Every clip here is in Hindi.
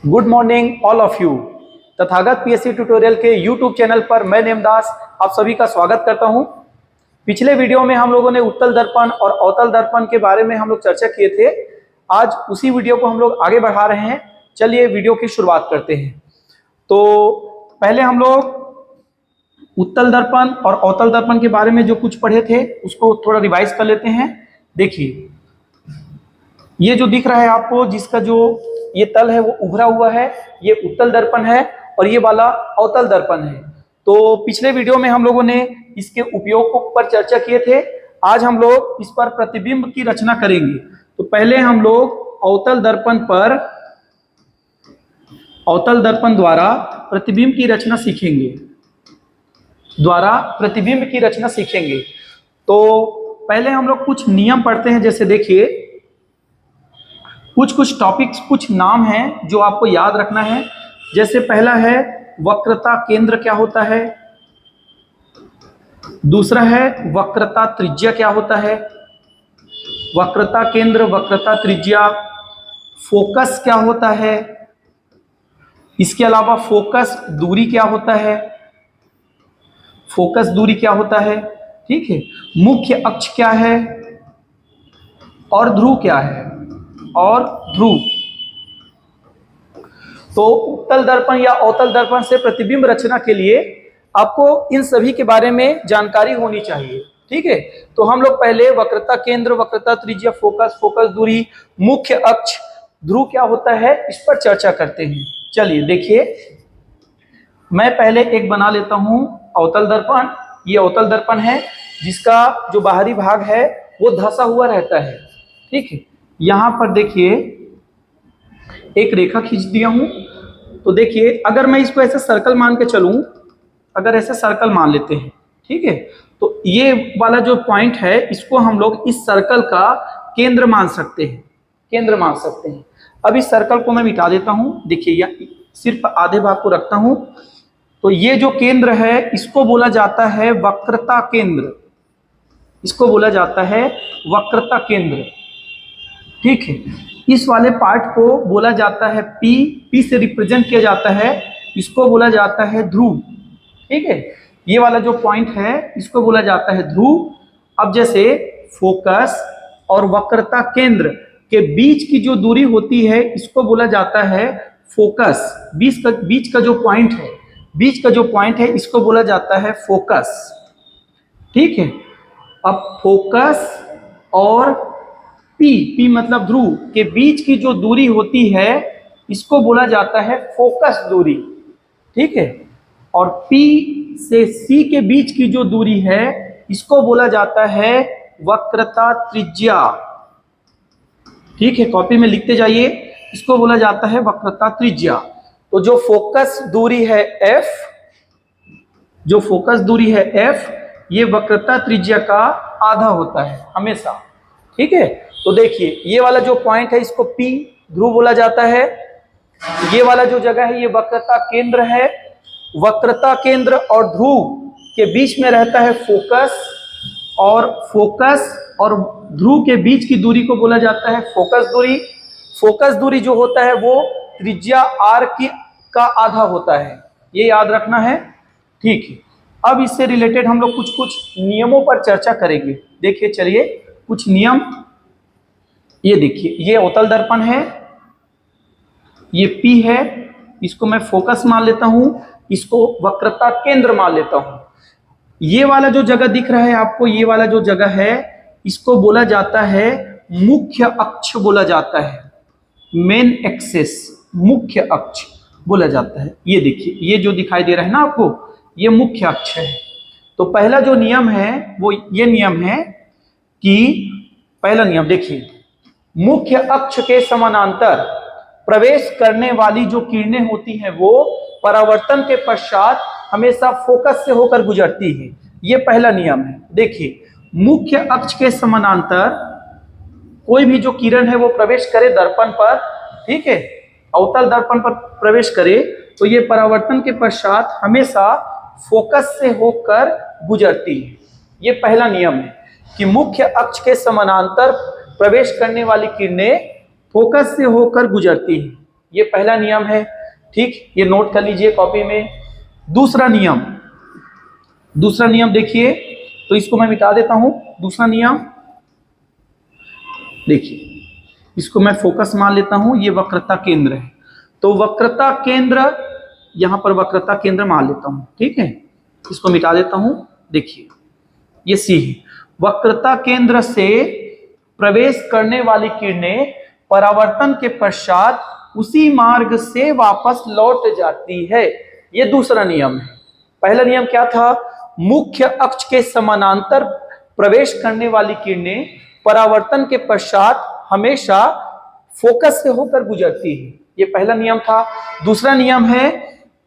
Good morning all of you. Tathagat PSC tutorial के यूट्यूब चैनल पर मैं नेमदास आप सभी का स्वागत करता हूं। पिछले वीडियो में हम लोगों ने उत्तल दर्पण और अवतल दर्पण के बारे में हम लोग चर्चा किए थे। आज उसी वीडियो को हम लोग आगे बढ़ा रहे हैं। चलिए वीडियो की शुरुआत करते हैं। तो पहले हम लोग उत्तल दर्पण और अवतल दर्पण के बारे में जो कुछ पढ़े थे उसको थोड़ा रिवाइज कर लेते हैं। देखिए, ये जो दिख रहा है आपको, जिसका जो ये तल है वो उभरा हुआ है, ये उत्तल दर्पण है और ये वाला अवतल दर्पण है। तो पिछले वीडियो में हम लोगों ने इसके उपयोग पर चर्चा किए थे। आज हम लोग इस पर प्रतिबिंब की रचना करेंगे। तो पहले हम लोग अवतल दर्पण द्वारा प्रतिबिंब की रचना सीखेंगे। तो पहले हम लोग कुछ नियम पढ़ते हैं। जैसे देखिए, कुछ टॉपिक्स, कुछ नाम हैं जो आपको याद रखना है। जैसे पहला है वक्रता केंद्र क्या होता है, दूसरा है वक्रता त्रिज्या क्या होता है, वक्रता केंद्र, वक्रता त्रिज्या, फोकस क्या होता है, इसके अलावा फोकस दूरी क्या होता है, ठीक है, मुख्य अक्ष क्या है और ध्रुव क्या है, तो उत्तल दर्पण या अवतल दर्पण से प्रतिबिंब रचना के लिए आपको इन सभी के बारे में जानकारी होनी चाहिए। ठीक है, तो हम लोग पहले वक्रता केंद्र, वक्रता त्रिज्या, फोकस दूरी, मुख्य अक्ष, ध्रुव क्या होता है, इस पर चर्चा करते हैं। चलिए देखिए, मैं पहले एक बना लेता हूं अवतल दर्पण। ये अवतल दर्पण है जिसका जो बाहरी भाग है वो धंसा हुआ रहता है। ठीक है, यहां पर देखिए एक रेखा खींच दिया हूं। तो देखिए, अगर मैं इसको ऐसे सर्कल मान के चलूं, अगर ऐसे सर्कल मान लेते हैं, ठीक है, तो ये वाला जो पॉइंट है इसको हम लोग इस सर्कल का केंद्र मान सकते हैं। अब इस सर्कल को मैं मिटा देता हूं। देखिए, सिर्फ आधे भाग को रखता हूं। तो ये जो केंद्र है इसको बोला जाता है वक्रता केंद्र। ठीक है, इस वाले पार्ट को बोला जाता है पी से रिप्रेजेंट किया जाता है, इसको बोला जाता है ध्रुव। ठीक है, ये वाला जो पॉइंट है इसको बोला जाता है ध्रुव। अब जैसे फोकस और वक्रता केंद्र के बीच की जो दूरी होती है इसको बोला जाता है फोकस। बीच का जो पॉइंट है इसको बोला जाता है फोकस। ठीक है, अब फोकस और पी मतलब ध्रुव के बीच की जो दूरी होती है इसको बोला जाता है फोकस दूरी। ठीक है, और P से C के बीच की जो दूरी है इसको बोला जाता है वक्रता त्रिज्या। ठीक है, कॉपी में लिखते जाइए, इसको बोला जाता है वक्रता त्रिज्या। तो जो फोकस दूरी है F, ये वक्रता त्रिज्या का आधा होता है हमेशा। ठीक है, तो देखिए, ये वाला जो पॉइंट है इसको P ध्रुव बोला जाता है। ये वाला जो जगह है ये वक्रता केंद्र है। वक्रता केंद्र और ध्रुव के बीच में रहता है फोकस और ध्रुव के बीच की दूरी को बोला जाता है फोकस दूरी। फोकस दूरी जो होता है वो त्रिज्या r का आधा होता है, ये याद रखना है। ठीक है, अब इससे रिलेटेड हम लोग कुछ नियमों पर चर्चा करेंगे। देखिए, चलिए कुछ नियम। ये देखिए, ये अवतल दर्पण है, ये P है, इसको मैं फोकस मान लेता हूं, इसको वक्रता केंद्र मान लेता हूं। ये वाला जो जगह दिख रहा है आपको, ये वाला जो जगह है इसको बोला जाता है मुख्य अक्ष, बोला जाता है मेन एक्सिस, मुख्य अक्ष बोला जाता है। ये देखिए, ये जो दिखाई दे रहा है ना आपको, ये मुख्य अक्ष है। तो पहला जो नियम है वो ये नियम है कि पहला नियम देखिए, मुख्य अक्ष के समानांतर प्रवेश करने वाली जो किरणें होती हैं वो परावर्तन के पश्चात हमेशा फोकस से होकर गुजरती है। ये पहला नियम है। देखिए, मुख्य अक्ष के समानांतर कोई भी जो किरण है वो प्रवेश करे दर्पण पर, ठीक है, अवतल दर्पण पर प्रवेश करे, तो ये परावर्तन के पश्चात हमेशा फोकस से होकर गुजरती है। ये पहला नियम है कि मुख्य अक्ष के समानांतर प्रवेश करने वाली किरणें फोकस से होकर गुजरती है। ये पहला नियम है, ठीक, ये नोट कर लीजिए कॉपी में। दूसरा नियम देखिए, तो इसको मैं मिटा देता हूं। दूसरा नियम देखिए, इसको मैं फोकस मान लेता हूं, ये वक्रता केंद्र है, तो वक्रता केंद्र, यहां पर वक्रता केंद्र मान लेता हूं, ठीक है, इसको मिटा देता हूं। देखिए ये सी है, वक्रता केंद्र से प्रवेश करने वाली किरणें परावर्तन के पश्चात उसी मार्ग से वापस लौट जाती है। ये दूसरा नियम है। पहला नियम क्या था? मुख्य अक्ष के समानांतर प्रवेश करने वाली किरणें परावर्तन के पश्चात हमेशा फोकस से होकर गुजरती है, ये पहला नियम था। दूसरा नियम है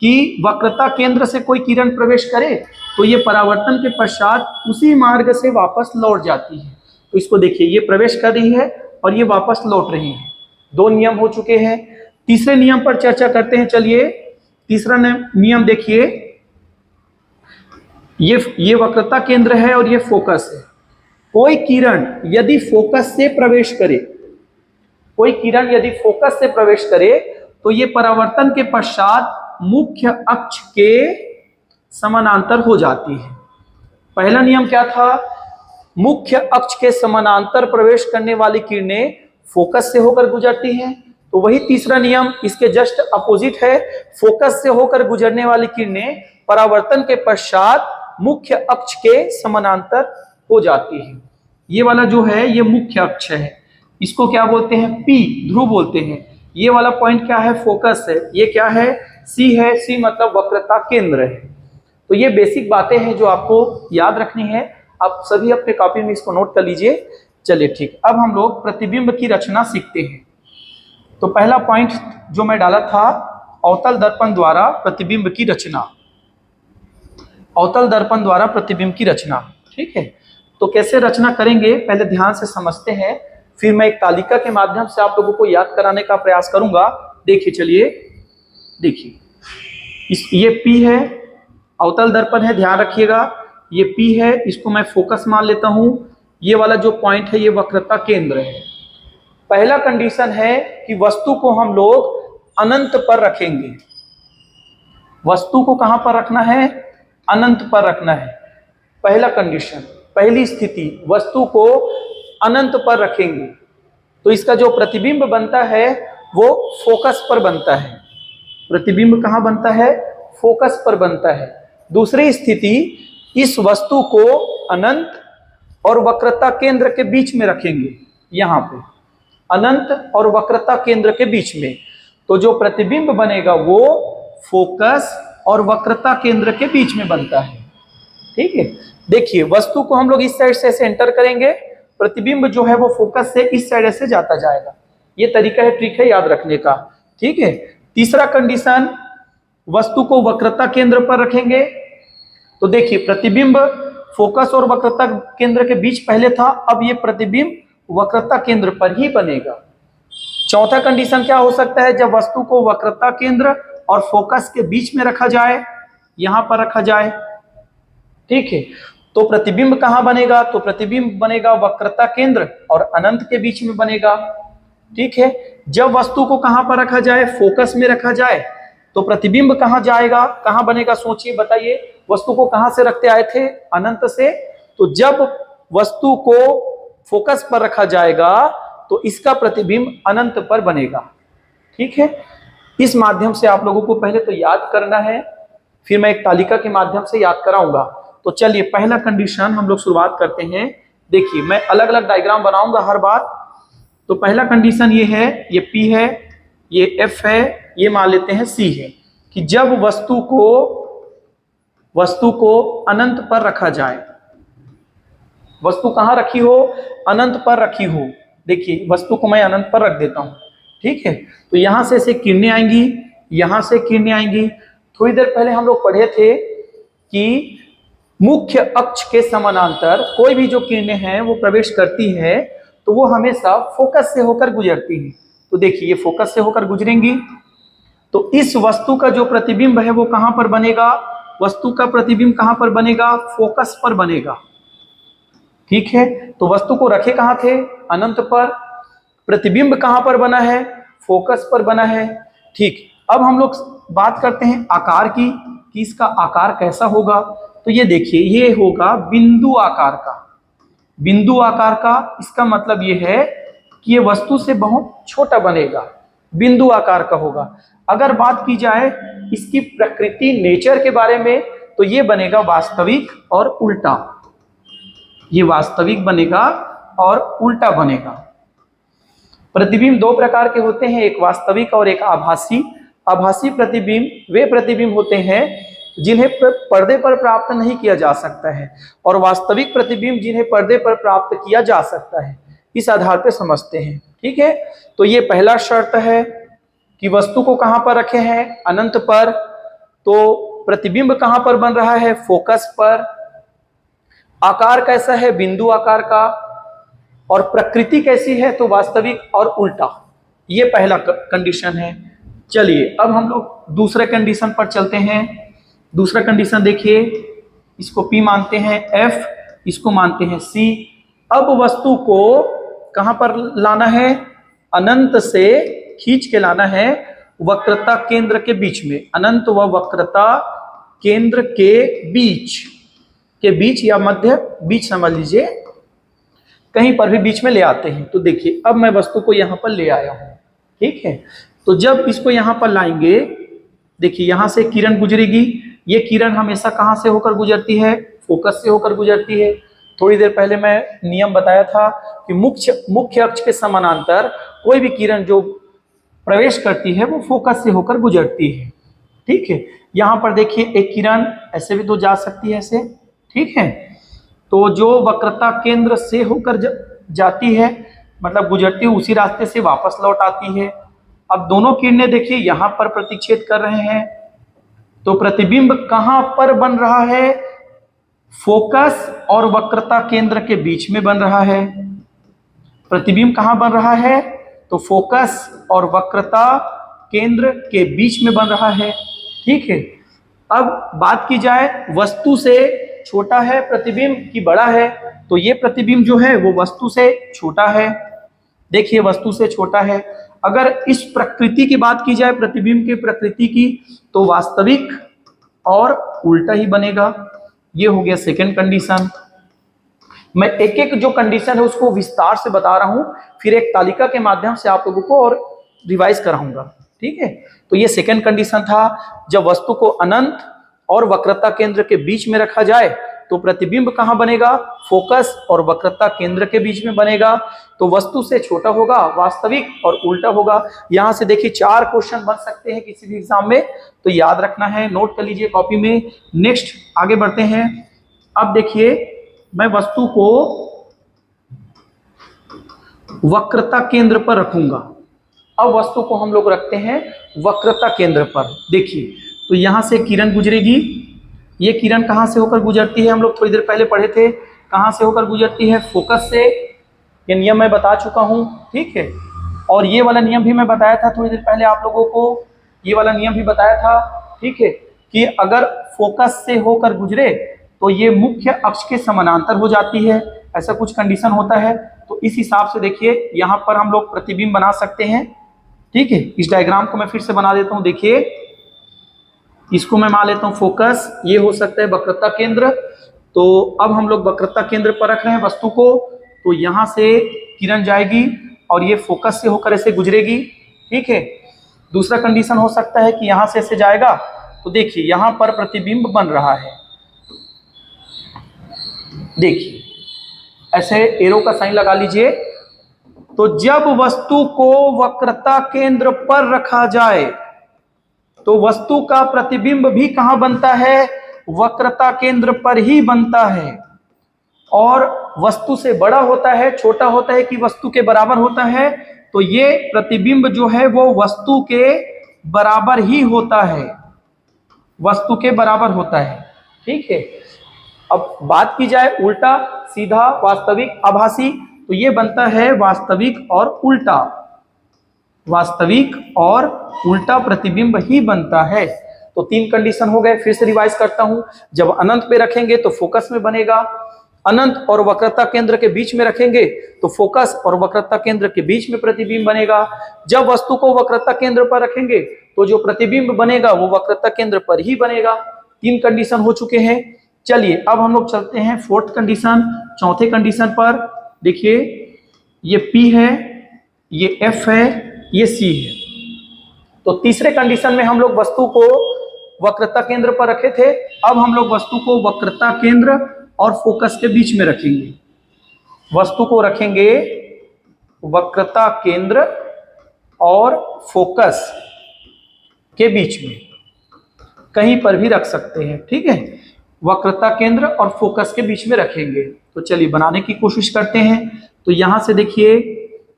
कि वक्रता केंद्र से कोई किरण प्रवेश करे तो ये परावर्तन के पश्चात उसी मार्ग से वापस लौट जाती है। तो इसको देखिए, ये प्रवेश कर रही है और ये वापस लौट रही है। दो नियम हो चुके हैं। तीसरे नियम पर चर्चा करते हैं। चलिए, तीसरा नियम देखिए, ये वक्रता केंद्र है और ये फोकस है। कोई किरण यदि फोकस से प्रवेश करे, तो ये परावर्तन के पश्चात मुख्य अक्ष के समानांतर हो जाती है। पहला नियम क्या था? मुख्य अक्ष के समानांतर प्रवेश करने वाली किरणें फोकस से होकर गुजरती हैं। तो वही तीसरा नियम इसके जस्ट अपोजिट है। फोकस से होकर गुजरने वाली किरणें परावर्तन के पश्चात मुख्य अक्ष के समानांतर हो जाती है। ये वाला जो है ये मुख्य अक्ष है, इसको क्या बोलते हैं? पी, ध्रुव बोलते हैं। ये वाला पॉइंट क्या है? फोकस है। ये क्या है? सी है। सी मतलब वक्रता केंद्र है। तो ये बेसिक बातें हैं जो आपको याद रखनी है। आप सभी अपने कॉपी में इसको नोट कर लीजिए। चलिए ठीक, अब हम लोग प्रतिबिंब की रचना सीखते हैं। तो पहला पॉइंट जो मैं डाला था, अवतल दर्पण द्वारा प्रतिबिंब की रचना। अवतल दर्पण द्वारा प्रतिबिंब की रचना, ठीक है। तो कैसे रचना करेंगे पहले ध्यान से समझते हैं, फिर मैं एक तालिका के माध्यम से आप लोगों को याद कराने का प्रयास करूंगा। देखिए, चलिए देखिए, ये P है, अवतल दर्पण है, ध्यान रखिएगा। ये P है, इसको मैं फोकस मान लेता हूं। ये वाला जो पॉइंट है ये वक्रता केंद्र है। पहला कंडीशन है कि वस्तु को हम लोग अनंत पर रखेंगे। वस्तु को कहां पर रखना है? अनंत पर रखना है। पहला कंडीशन, पहली स्थिति, वस्तु को अनंत पर रखेंगे तो इसका जो प्रतिबिंब बनता है वो फोकस पर बनता है। प्रतिबिंब कहां बनता है? फोकस पर बनता है। दूसरी स्थिति, इस वस्तु को अनंत और वक्रता केंद्र के बीच में रखेंगे, यहां पे अनंत और वक्रता केंद्र के बीच में, तो जो प्रतिबिंब बनेगा वो फोकस और वक्रता केंद्र के बीच में बनता है, ठीक है। देखिए, वस्तु को हम लोग इस साइड से ऐसे एंटर करेंगे, प्रतिबिंब जो है वो फोकस से इस साइड से जाता जाएगा। ये तरीका है, ट्रिक है याद रखने का, ठीक है। तीसरा कंडीशन, वस्तु को वक्रता केंद्र पर रखेंगे। तो देखिए, प्रतिबिंब फोकस और वक्रता केंद्र के बीच पहले था, अब ये प्रतिबिंब वक्रता केंद्र पर ही बनेगा। चौथा कंडीशन क्या हो सकता है? जब वस्तु को वक्रता केंद्र और फोकस के बीच में रखा जाए, यहां पर रखा जाए, ठीक है, तो प्रतिबिंब कहां बनेगा? तो प्रतिबिंब बनेगा वक्रता केंद्र और अनंत के बीच में बनेगा, ठीक है। जब वस्तु को कहां पर रखा जाए? फोकस में रखा जाए, तो प्रतिबिंब कहां जाएगा, कहां बनेगा? सोचिए, बताइए। वस्तु को कहां से रखते आए थे? अनंत से। तो जब वस्तु को फोकस पर रखा जाएगा तो इसका प्रतिबिंब अनंत पर बनेगा, ठीक है। इस माध्यम से आप लोगों को पहले तो याद करना है, फिर मैं एक तालिका के माध्यम से याद कराऊंगा। तो चलिए, पहला कंडीशन हम लोग शुरुआत करते हैं। देखिए, मैं अलग अलग डायग्राम बनाऊंगा हर बार। तो पहला कंडीशन ये है, ये P है, ये F है, ये मान लेते हैं C है, कि जब वस्तु को अनंत पर रखा जाए। वस्तु कहां रखी हो? अनंत पर रखी हो। देखिए, वस्तु को मैं अनंत पर रख देता हूं, ठीक है। तो यहां से किरणें आएंगी, यहां से किरणें आएंगी। थोड़ी देर पहले हम लोग पढ़े थे कि मुख्य अक्ष के समानांतर कोई भी जो किरणें हैं वो प्रवेश करती है तो वो हमेशा फोकस से होकर गुजरती है। तो देखिए, ये फोकस से होकर गुजरेंगी, तो इस वस्तु का जो प्रतिबिंब है वो कहां पर बनेगा? वस्तु का प्रतिबिंब कहां पर बनेगा? फोकस पर बनेगा, ठीक है। तो वस्तु को रखे कहां थे? अनंत पर। प्रतिबिंब कहां पर बना है? फोकस पर बना है। ठीक, अब हम लोग बात करते हैं आकार की कि इसका आकार कैसा होगा। तो ये देखिए, ये होगा बिंदु आकार का। बिंदु आकार का इसका मतलब ये है कि ये वस्तु से बहुत छोटा बनेगा, बिंदु आकार का होगा। अगर बात की जाए इसकी प्रकृति, नेचर के बारे में, तो ये बनेगा वास्तविक और उल्टा। ये वास्तविक बनेगा और उल्टा बनेगा। प्रतिबिंब दो प्रकार के होते हैं, एक वास्तविक और एक आभासी। आभासी प्रतिबिंब वे प्रतिबिंब होते हैं जिन्हें पर्दे पर प्राप्त नहीं किया जा सकता है, और वास्तविक प्रतिबिंब जिन्हें पर्दे पर प्राप्त किया जा सकता है। इस आधार पर समझते हैं, ठीक है। तो ये पहला शर्त है कि वस्तु को कहां पर रखे हैं, अनंत पर। तो प्रतिबिंब कहां पर बन रहा है, फोकस पर। आकार कैसा है, बिंदु आकार का। और प्रकृति कैसी है, तो वास्तविक और उल्टा। ये पहला कंडीशन है। चलिए अब हम लोग दूसरे कंडीशन पर चलते हैं। दूसरा कंडीशन देखिए, इसको P मानते हैं, F इसको मानते हैं C। अब वस्तु को कहां पर लाना है, अनंत से खींच के लाना है वक्रता केंद्र के बीच में। अनंत व वक्रता केंद्र के बीच या मध्य बीच समझ लीजिए, कहीं पर भी बीच में ले आते हैं। तो देखिए अब मैं वस्तु को यहां पर ले आया हूं, ठीक है। तो जब इसको यहां पर लाएंगे, देखिए यहां से किरण गुजरेगी। ये किरण हमेशा कहां से होकर गुजरती है, फोकस से होकर गुजरती है। थोड़ी देर पहले मैं नियम बताया था कि मुख्य अक्ष के समानांतर कोई भी किरण जो प्रवेश करती है वो फोकस से होकर गुजरती है, ठीक है। यहां पर देखिए एक किरण ऐसे भी तो जा सकती है, ऐसे, ठीक है। तो जो वक्रता केंद्र से होकर जाती है, मतलब गुजरती है, उसी रास्ते से वापस लौट आती है। अब दोनों किरणें देखिए यहां पर प्रतिच्छेद कर रहे हैं। तो प्रतिबिंब कहां पर बन रहा है, फोकस और वक्रता केंद्र के बीच में बन रहा है। प्रतिबिंब कहां बन रहा है, तो फोकस और वक्रता केंद्र के बीच में बन रहा है, ठीक है। अब बात की जाए वस्तु से छोटा है प्रतिबिंब कि बड़ा है, तो ये प्रतिबिंब जो है वो वस्तु से छोटा है। देखिए वस्तु से छोटा है। अगर इस प्रकृति की बात की जाए, प्रतिबिंब की प्रकृति की, तो वास्तविक और उल्टा ही बनेगा। ये हो गया सेकंड कंडीशन। मैं एक एक जो कंडीशन है उसको विस्तार से बता रहा हूं, फिर एक तालिका के माध्यम से आप लोगों को और रिवाइज कराऊंगा, ठीक है। तो ये सेकंड कंडीशन था, जब वस्तु को अनंत और वक्रता केंद्र के बीच में रखा जाए तो प्रतिबिंब कहां बनेगा, फोकस और वक्रता केंद्र के बीच में बनेगा। तो वस्तु से छोटा होगा, वास्तविक और उल्टा होगा। यहां से देखिए 4 क्वेश्चन बन सकते हैं किसी भी एग्जाम में, तो याद रखना है, नोट कर लीजिए कॉपी में। नेक्स्ट आगे बढ़ते हैं। अब देखिए मैं वस्तु को वक्रता केंद्र पर रखूंगा। अब वस्तु को हम लोग रखते हैं वक्रता केंद्र पर। देखिए तो यहां से किरण गुजरेगी। ये किरण कहां से होकर गुजरती है, हम लोग थोड़ी देर पहले पढ़े थे, कहां से होकर गुजरती है, फोकस से। ये नियम मैं बता चुका हूं, ठीक है। और ये वाला नियम भी मैं बताया था थोड़ी देर पहले आप लोगों को, ये वाला नियम भी बताया था, ठीक है, कि अगर फोकस से होकर गुजरे तो ये मुख्य अक्ष के समानांतर हो जाती है, ऐसा कुछ कंडीशन होता है। तो इस हिसाब से देखिए यहाँ पर हम लोग प्रतिबिंब बना सकते हैं, ठीक है। इस डायग्राम को मैं फिर से बना देता हूँ। देखिए इसको मैं मान लेता हूँ फोकस, ये हो सकता है वक्रता केंद्र। तो अब हम लोग वक्रता केंद्र पर रख रहे हैं वस्तु को। तो यहाँ से किरण जाएगी और ये फोकस से होकर ऐसे गुजरेगी, ठीक है। दूसरा कंडीशन हो सकता है कि यहाँ से ऐसे जाएगा, तो देखिए यहाँ पर प्रतिबिंब बन रहा है। देखिए ऐसे एरो का साइन लगा लीजिए। तो जब वस्तु को वक्रता केंद्र पर रखा जाए तो वस्तु का प्रतिबिंब भी कहां बनता है, वक्रता केंद्र पर ही बनता है। और वस्तु से बड़ा होता है, छोटा होता है कि वस्तु के बराबर होता है, तो ये प्रतिबिंब जो है वो वस्तु के बराबर ही होता है, वस्तु के बराबर होता है, ठीक है। अब बात की जाए उल्टा सीधा वास्तविक आभासी, तो ये बनता है वास्तविक और उल्टा, वास्तविक और उल्टा प्रतिबिंब ही बनता है। तो 3 कंडीशन हो गए, फिर से रिवाइज करता हूं। जब अनंत पे रखेंगे तो फोकस में बनेगा, अनंत और वक्रता केंद्र के बीच में रखेंगे तो फोकस और वक्रता केंद्र के बीच में प्रतिबिंब बनेगा। जब वस्तु को वक्रता केंद्र पर रखेंगे तो जो प्रतिबिंब बनेगा वो वक्रता केंद्र पर ही बनेगा। 3 कंडीशन हो चुके हैं। चलिए अब हम लोग चलते हैं 4th कंडीशन, चौथे कंडीशन पर। देखिए ये P है, ये F है, ये C है। तो तीसरे कंडीशन में हम लोग वस्तु को वक्रता केंद्र पर रखे थे, अब हम लोग वस्तु को वक्रता केंद्र और फोकस के बीच में रखेंगे। वस्तु को रखेंगे वक्रता केंद्र और फोकस के बीच में, कहीं पर भी रख सकते हैं, ठीक है। वक्रता केंद्र और फोकस के बीच में रखेंगे। तो चलिए बनाने की कोशिश करते हैं। तो यहां से देखिए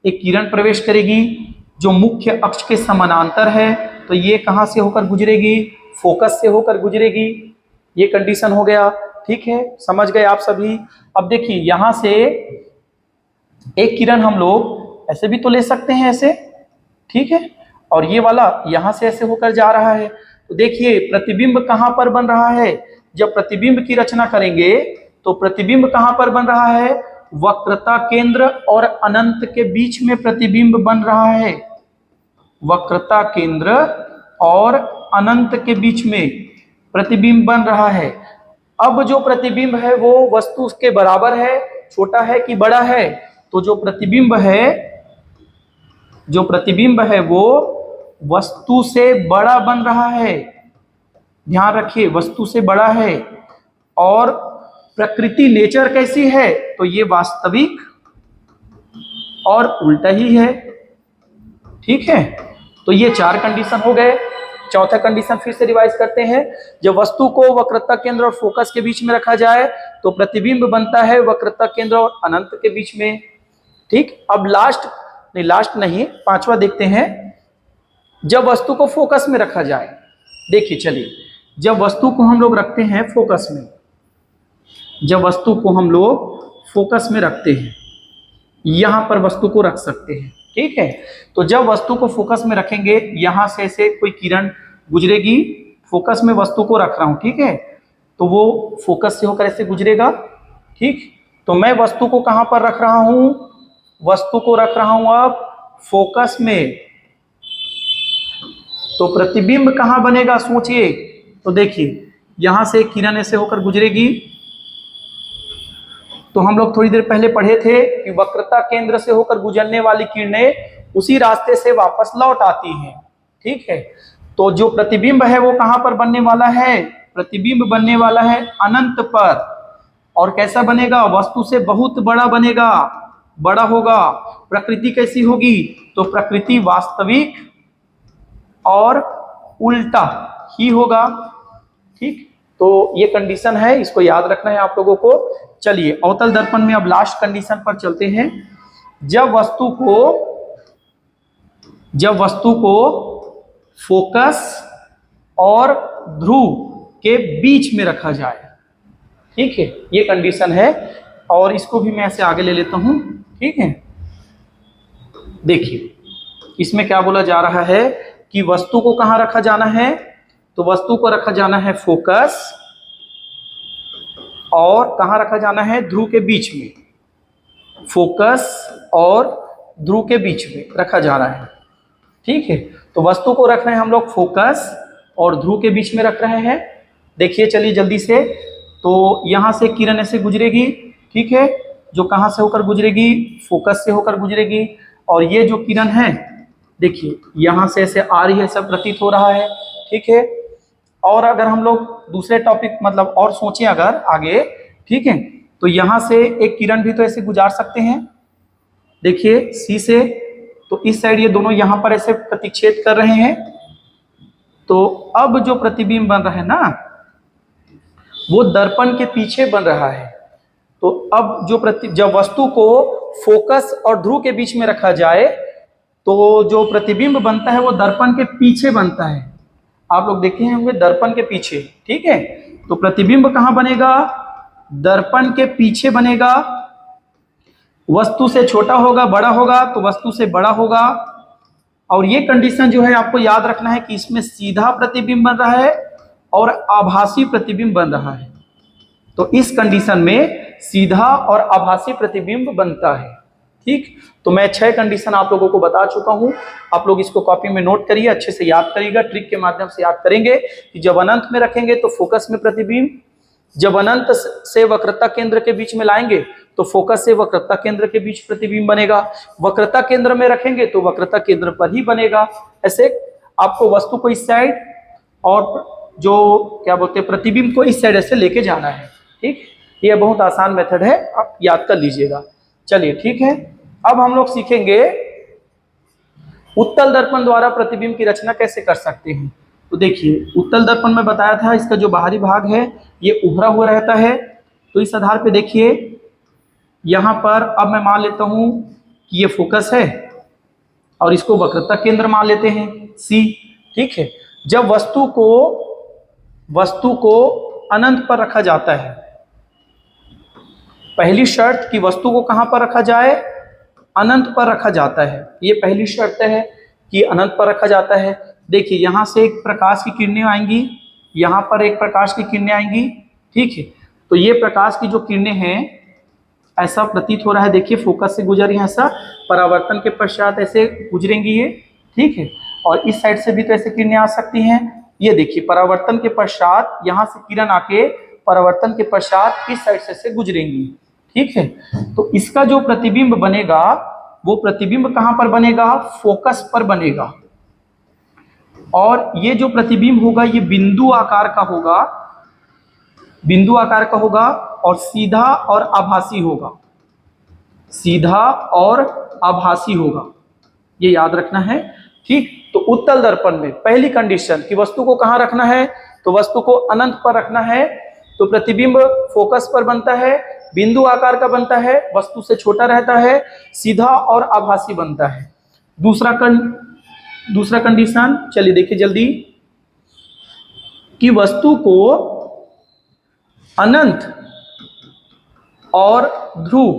एक किरण प्रवेश करेगी जो मुख्य अक्ष के समानांतर है, तो ये कहां से होकर गुजरेगी? फोकस से होकर गुजरेगी। ये कंडीशन हो गया, ठीक है, समझ गए आप सभी। अब देखिए यहां से एक किरण हम लोग ऐसे भी तो ले सकते हैं, ऐसे, ठीक है, और ये वाला यहां से ऐसे होकर जा रहा है। तो देखिए प्रतिबिंब कहां पर बन रहा है? जब प्रतिबिंब की रचना करेंगे तो प्रतिबिंब कहां पर बन रहा है? वक्रता केंद्र और अनंत के बीच में प्रतिबिंब बन रहा है। वक्रता केंद्र और अनंत के बीच में प्रतिबिंब बन रहा है। अब जो प्रतिबिंब है वो वस्तु के बराबर है, छोटा है कि बड़ा है? तो जो प्रतिबिंब है वो वस्तु से बड़ा बन रहा है। ध्यान रखिए, वस्तु से बड़ा है। और प्रकृति नेचर कैसी है? तो ये वास्तविक और उल्टा ही है, ठीक है। तो ये 4 कंडीशन हो गए। चौथा कंडीशन फिर से रिवाइज करते हैं। जब वस्तु को वक्रता केंद्र और फोकस के बीच में रखा जाए तो प्रतिबिंब बनता है वक्रता केंद्र और अनंत के बीच में, ठीक। अब लास्ट नहीं, 5वां देखते हैं। जब वस्तु को फोकस में रखा जाए, देखिए चलिए, जब वस्तु को हम लोग रखते हैं फोकस में, जब वस्तु को हम लोग फोकस में रखते हैं, यहां पर वस्तु को रख सकते हैं, ठीक है। तो जब वस्तु को फोकस में रखेंगे, यहां से ऐसे कोई किरण गुजरेगी, फोकस में वस्तु को रख रहा हूं, ठीक है, तो वो फोकस से होकर ऐसे गुजरेगा, ठीक। तो मैं वस्तु को कहां पर रख रहा हूं? वस्तु को रख रहा हूं अब फोकस में। तो प्रतिबिंब कहां बनेगा सोचिए। तो देखिए यहां से किरण ऐसे होकर गुजरेगी। तो हम लोग थोड़ी देर पहले पढ़े थे कि वक्रता केंद्र से होकर गुजरने वाली किरणें उसी रास्ते से वापस लौट आती हैं, ठीक है। तो जो प्रतिबिंब है वो कहां पर बनने वाला है? प्रतिबिंब बनने वाला है अनंत पर। और कैसा बनेगा? वस्तु से बहुत बड़ा बनेगा, बड़ा होगा। प्रकृति कैसी होगी? तो प्रकृति वास्तविक और उल्टा ही होगा, ठीक। तो ये कंडीशन है, इसको याद रखना है आप लोगों को। चलिए अवतल दर्पण में अब लास्ट कंडीशन पर चलते हैं। जब वस्तु को फोकस और ध्रुव के बीच में रखा जाए, ठीक है, ये कंडीशन है। और इसको भी मैं ऐसे आगे ले लेता हूं, ठीक है। देखिए इसमें क्या बोला जा रहा है कि वस्तु को कहां रखा जाना है? तो वस्तु को रखा जाना है फोकस, और कहां रखा जाना है? ध्रुव के बीच में। फोकस और ध्रुव के बीच में रखा जा रहा है, ठीक है। तो वस्तु को रख रहे हैं हम लोग फोकस और ध्रुव के बीच में रख रहे हैं। देखिए चलिए जल्दी से। तो यहां से किरण ऐसे गुजरेगी, ठीक है, जो कहां से होकर गुजरेगी? फोकस से होकर गुजरेगी। और ये जो किरण है देखिए यहां से ऐसे आ रही है, सब प्रतीत हो रहा है, ठीक है। और अगर हम लोग दूसरे टॉपिक मतलब और सोचें अगर आगे, ठीक है, तो यहां से एक किरण भी तो ऐसे गुजार सकते हैं। देखिए सी से, तो इस साइड ये दोनों यहां पर ऐसे प्रतिच्छेद कर रहे हैं। तो अब जो प्रतिबिंब बन रहा है ना, वो दर्पण के पीछे बन रहा है। तो अब जब वस्तु को फोकस और ध्रुव के बीच में रखा जाए तो जो प्रतिबिंब बनता है वो दर्पण के पीछे बनता है। आप लोग देखे होंगे दर्पण के पीछे, ठीक है। तो प्रतिबिंब कहां बनेगा? दर्पण के पीछे बनेगा। वस्तु से छोटा होगा, बड़ा होगा, तो वस्तु से बड़ा होगा। और ये कंडीशन जो है आपको याद रखना है कि इसमें सीधा प्रतिबिंब बन रहा है और आभासी प्रतिबिंब बन रहा है। तो इस कंडीशन में सीधा और आभासी प्रतिबिंब बनता है। ठीक, तो मैं 6 कंडीशन आप लोगों को बता चुका हूं। आप लोग इसको कॉपी में नोट करिए, अच्छे से याद करिएगा, ट्रिक के माध्यम से याद करेंगे कि जब अनंत में रखेंगे तो फोकस में प्रतिबिंब, जब अनंत से वक्रता केंद्र के बीच में लाएंगे तो फोकस से वक्रता केंद्र के बीच प्रतिबिंब बनेगा, वक्रता केंद्र में रखेंगे तो वक्रता केंद्र पर ही बनेगा। ऐसे आपको वस्तु को इस साइड और जो क्या बोलते हैं प्रतिबिंब को इस साइड ऐसे लेके जाना है। ठीक, ये बहुत आसान मेथड है, आप याद कर लीजिएगा। चलिए ठीक है, अब हम लोग सीखेंगे उत्तल दर्पण द्वारा प्रतिबिंब की रचना कैसे कर सकते हैं। तो देखिए, उत्तल दर्पण में बताया था इसका जो बाहरी भाग है ये उभरा हुआ रहता है। तो इस आधार पे देखिए यहाँ पर अब मैं मान लेता हूं कि ये फोकस है और इसको वक्रता केंद्र मान लेते हैं सी। ठीक है, जब वस्तु को अनंत पर रखा जाता है, पहली शर्त कि वस्तु को कहां पर रखा जाए, अनंत पर रखा जाता है। ये पहली शर्त है कि अनंत पर रखा जाता है। देखिए यहां से एक प्रकाश की किरणें आएंगी, यहां पर एक प्रकाश की किरणें आएंगी। ठीक है, तो ये प्रकाश की जो किरणें हैं ऐसा प्रतीत हो रहा है, देखिए फोकस से गुजर रही है, ऐसा परावर्तन के पश्चात ऐसे गुजरेंगी ये। ठीक है, और इस साइड से भी तो ऐसे किरणें आ सकती हैं। ये देखिए परावर्तन के पश्चात यहां से किरण आके परावर्तन के पश्चात इस साइड से गुजरेंगी। ठीक है, तो इसका जो प्रतिबिंब बनेगा वो प्रतिबिंब कहां पर बनेगा, फोकस पर बनेगा। और ये जो प्रतिबिंब होगा ये बिंदु आकार का होगा, बिंदु आकार का होगा और सीधा और आभासी होगा, सीधा और आभासी होगा, ये याद रखना है। ठीक, तो उत्तल दर्पण में पहली कंडीशन कि वस्तु को कहां रखना है, तो वस्तु को अनंत पर रखना है, तो प्रतिबिंब फोकस पर बनता है, बिंदु आकार का बनता है, वस्तु से छोटा रहता है, सीधा और आभासी बनता है। दूसरा कंडीशन चलिए देखिए जल्दी, कि वस्तु को अनंत और ध्रुव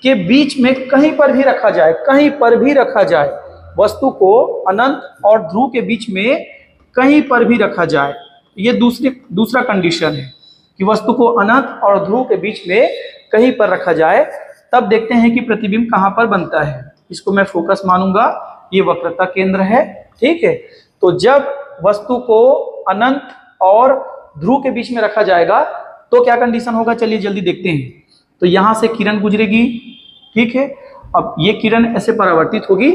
के बीच में कहीं पर भी रखा जाए, कहीं पर भी रखा जाए, वस्तु को अनंत और ध्रुव के बीच में कहीं पर भी रखा जाए। ये दूसरा कंडीशन है कि वस्तु को अनंत और ध्रुव के बीच में कहीं पर रखा जाए, तब देखते हैं कि प्रतिबिंब कहां पर बनता है। इसको मैं फोकस मानूंगा, ये वक्रता केंद्र है। ठीक है, तो जब वस्तु को अनंत और ध्रुव के बीच में रखा जाएगा तो क्या कंडीशन होगा, चलिए जल्दी देखते हैं। तो यहां से किरण गुजरेगी। ठीक है, अब ये किरण ऐसे परावर्तित होगी।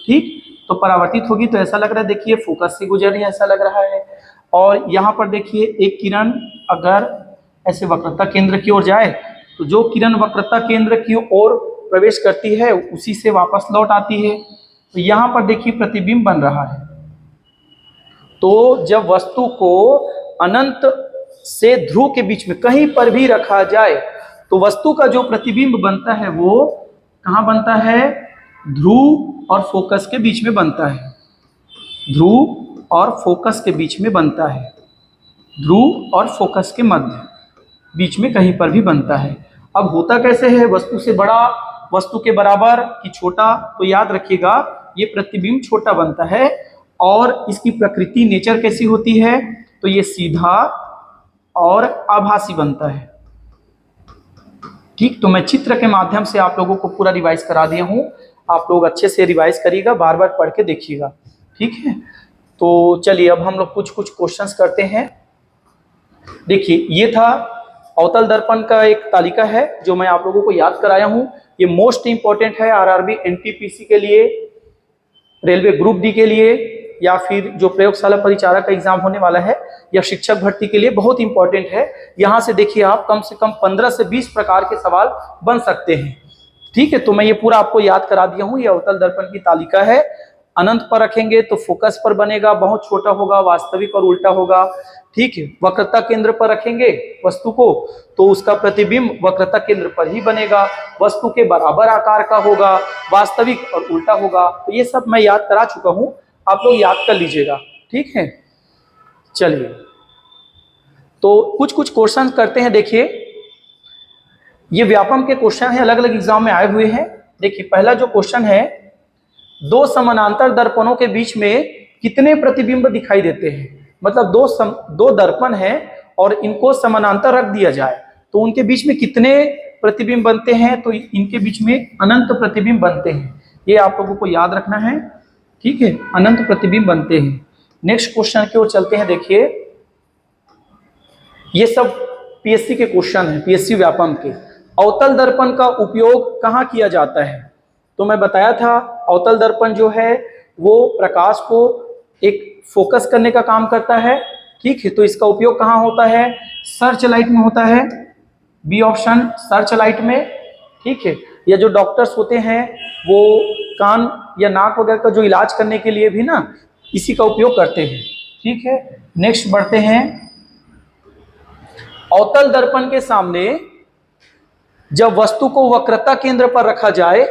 ठीक, तो परावर्तित होगी तो ऐसा लग रहा है, देखिए फोकस से गुजर रही है ऐसा लग रहा है। और यहाँ पर देखिए एक किरण अगर ऐसे वक्रता केंद्र की ओर जाए तो जो किरण वक्रता केंद्र की ओर प्रवेश करती है उसी से वापस लौट आती है। तो यहाँ पर देखिए प्रतिबिंब बन रहा है। तो जब वस्तु को अनंत से ध्रुव के बीच में कहीं पर भी रखा जाए तो वस्तु का जो प्रतिबिंब बनता है वो कहाँ बनता है, ध्रुव और फोकस के बीच में बनता है, ध्रुव और फोकस के बीच में बनता है, ध्रुव और फोकस के मध्य बीच में कहीं पर भी बनता है। अब होता कैसे है, वस्तु से बड़ा, वस्तु के बराबर कि छोटा, तो याद रखिएगा ये प्रतिबिंब छोटा बनता है। और इसकी प्रकृति नेचर कैसी होती है, तो ये सीधा और आभासी बनता है। ठीक, तो मैं चित्र के माध्यम से आप लोगों को पूरा रिवाइज करा दिया हूं, आप लोग अच्छे से रिवाइज करिएगा, बार बार पढ़ के देखिएगा। ठीक है, तो चलिए अब हम लोग कुछ क्वेश्चंस करते हैं। देखिए ये था अवतल दर्पण का एक तालिका है जो मैं आप लोगों को याद कराया हूं। ये मोस्ट इंपॉर्टेंट है आरआरबी एनटीपीसी के लिए, रेलवे ग्रुप डी के लिए, या फिर जो प्रयोगशाला परिचारक का एग्जाम होने वाला है, या शिक्षक भर्ती के लिए बहुत इंपॉर्टेंट है। यहां से देखिए आप कम से कम 15 से 20 प्रकार के सवाल बन सकते हैं। ठीक है, तो मैं ये पूरा आपको याद करा दिया हूं। ये अवतल दर्पण की तालिका है। अनंत पर रखेंगे तो फोकस पर बनेगा, बहुत छोटा होगा, वास्तविक और उल्टा होगा। ठीक है, वक्रता केंद्र पर रखेंगे वस्तु को तो उसका प्रतिबिंब वक्रता केंद्र पर ही बनेगा, वस्तु के बराबर आकार का होगा, वास्तविक और उल्टा होगा। तो ये सब मैं याद करा चुका हूं, आप लोग याद कर लीजिएगा। ठीक है, चलिए तो कुछ क्वेश्चन करते हैं। देखिए ये व्यापम के क्वेश्चन हैं, अलग अलग एग्जाम में आए हुए हैं। देखिए पहला जो क्वेश्चन है, दो समानांतर दर्पणों के बीच में कितने प्रतिबिंब दिखाई देते हैं। मतलब दो दर्पण हैं और इनको समानांतर रख दिया जाए तो उनके बीच में कितने प्रतिबिंब बनते हैं? तो इनके बीच में अनंत प्रतिबिंब बनते हैं, ये आप लोगों को याद रखना है, ठीक है, अनंत प्रतिबिंब बनते हैं। नेक्स्ट क्वेश्चन की ओर चलते हैं। देखिए ये सब पीएससी के क्वेश्चन है, पीएससी व्यापम के। अवतल दर्पण का उपयोग कहाँ किया जाता है? तो मैं बताया था अवतल दर्पण जो है वो प्रकाश को एक फोकस करने का काम करता है, ठीक है। तो इसका उपयोग कहाँ होता है? सर्च लाइट में होता है, बी ऑप्शन, सर्च लाइट में, ठीक है। या जो डॉक्टर्स होते हैं वो कान या नाक वगैरह का जो इलाज करने के लिए भी ना इसी का उपयोग करते हैं, ठीक है। नेक्स्ट बढ़ते हैं। अवतल दर्पण के सामने जब वस्तु को वक्रता केंद्र पर रखा जाए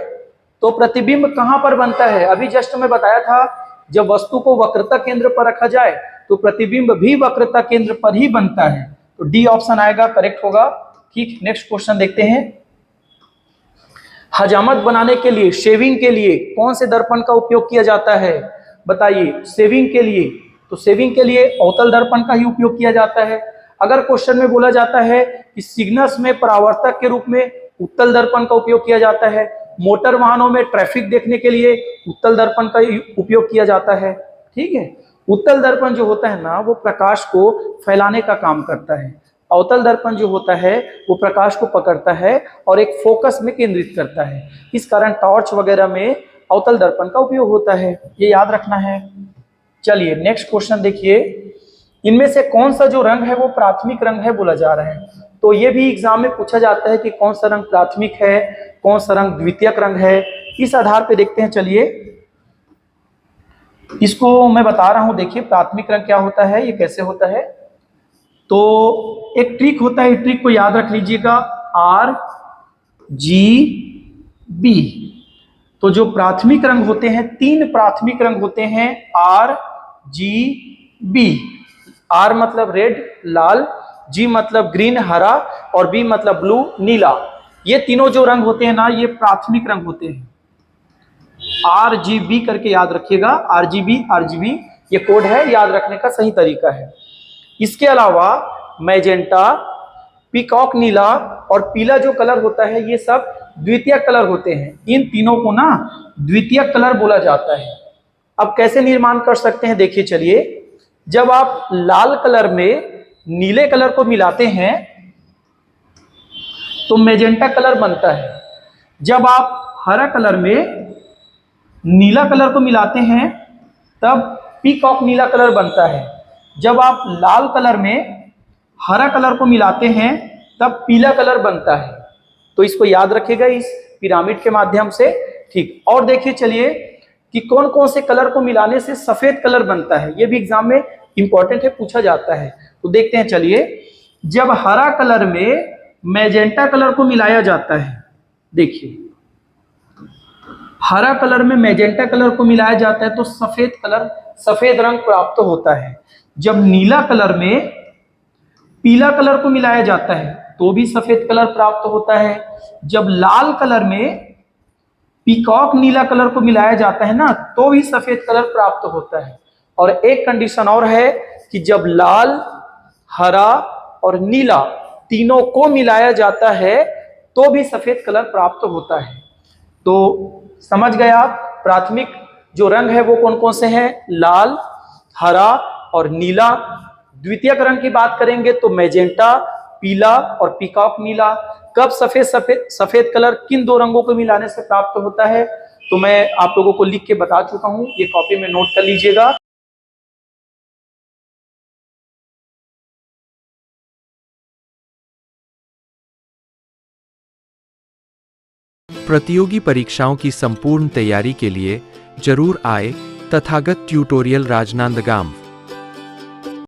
तो प्रतिबिंब कहां पर बनता है? अभी जस्ट मैं बताया था जब वस्तु को वक्रता केंद्र पर रखा जाए तो प्रतिबिंब भी वक्रता केंद्र पर ही बनता है। तो डी ऑप्शन आएगा, करेक्ट होगा, ठीक। नेक्स्ट क्वेश्चन देखते हैं। हजामत बनाने के लिए, शेविंग के लिए कौन से दर्पण का उपयोग किया जाता है? बताइए। शेविंग के लिए, तो शेविंग के लिए अवतल दर्पण का ही उपयोग किया जाता है। अगर क्वेश्चन में बोला जाता है कि सिग्नल्स में परावर्तक के रूप में उत्तल दर्पण का उपयोग किया जाता है, मोटर वाहनों में ट्रैफिक देखने के लिए उत्तल दर्पण का उपयोग किया जाता है, ठीक है। उत्तल दर्पण जो होता है ना वो प्रकाश को फैलाने का काम करता है, अवतल दर्पण जो होता है वो प्रकाश को पकड़ता है और एक फोकस में केंद्रित करता है। इस कारण टॉर्च वगैरह में अवतल दर्पण का उपयोग होता है, ये याद रखना है। चलिए नेक्स्ट क्वेश्चन देखिए। इनमें से कौन सा जो रंग है वो प्राथमिक रंग है बोला जा रहा है? तो ये भी एग्जाम में पूछा जाता है कि कौन सा रंग प्राथमिक है, कौन सा रंग द्वितीयक रंग है। इस आधार पे देखते हैं, चलिए इसको मैं बता रहा हूं। देखिए प्राथमिक रंग क्या होता है, ये कैसे होता है। तो एक ट्रिक होता है, ट्रिक को याद रख लीजिएगा, RGB। तो जो प्राथमिक रंग होते हैं, 3 प्राथमिक रंग होते हैं RGB। R मतलब रेड लाल, G मतलब ग्रीन हरा, और B मतलब ब्लू नीला। ये तीनों जो रंग होते हैं ना ये प्राथमिक रंग होते हैं। RGB करके याद रखिएगा, RGB ये कोड है, याद रखने का सही तरीका है। इसके अलावा मैजेंटा, पीकॉक नीला और पीला जो कलर होता है ये सब द्वितीयक कलर होते हैं। इन तीनों को ना द्वितीयक कलर बोला जाता है। अब कैसे निर्माण कर सकते हैं देखिए, चलिए। जब आप लाल कलर में नीले कलर को मिलाते हैं तो मैजेंटा कलर बनता है। जब आप हरा कलर में नीला कलर को मिलाते हैं तब पीकॉक नीला कलर बनता है। जब आप लाल कलर में हरा कलर को मिलाते हैं तब पीला कलर बनता है। तो इसको याद रखिएगा इस पिरामिड के माध्यम से, ठीक। और देखिए चलिए कि कौन कौन से कलर को मिलाने से सफेद कलर बनता है, ये भी एग्जाम में इंपॉर्टेंट है, पूछा जाता है। तो देखते हैं, चलिए। जब हरा कलर में मैजेंटा कलर को मिलाया जाता है, देखिए हरा कलर में मैजेंटा कलर को मिलाया जाता है तो सफेद कलर, सफेद रंग प्राप्त होता है। जब नीला कलर में पीला कलर को मिलाया जाता है तो भी सफेद कलर प्राप्त होता है। जब लाल कलर में पीकॉक नीला कलर को मिलाया जाता है ना तो भी सफेद कलर प्राप्त होता है। और एक कंडीशन और है कि जब लाल, हरा और नीला तीनों को मिलाया जाता है तो भी सफेद कलर प्राप्त होता है। तो समझ गए आप, प्राथमिक जो रंग है वो कौन कौन से हैं? लाल, हरा और नीला। द्वितीयक रंग की बात करेंगे तो मैजेंटा, पीला और पीकॉक नीला। कब सफेद कलर किन 2 रंगों को मिलाने से प्राप्त होता है तो मैं आप लोगों को लिख के बता चुका हूं, ये कॉपी में नोट कर लीजिएगा। प्रतियोगी परीक्षाओं की संपूर्ण तैयारी के लिए जरूर आए तथागत ट्यूटोरियल राजनांदगांव।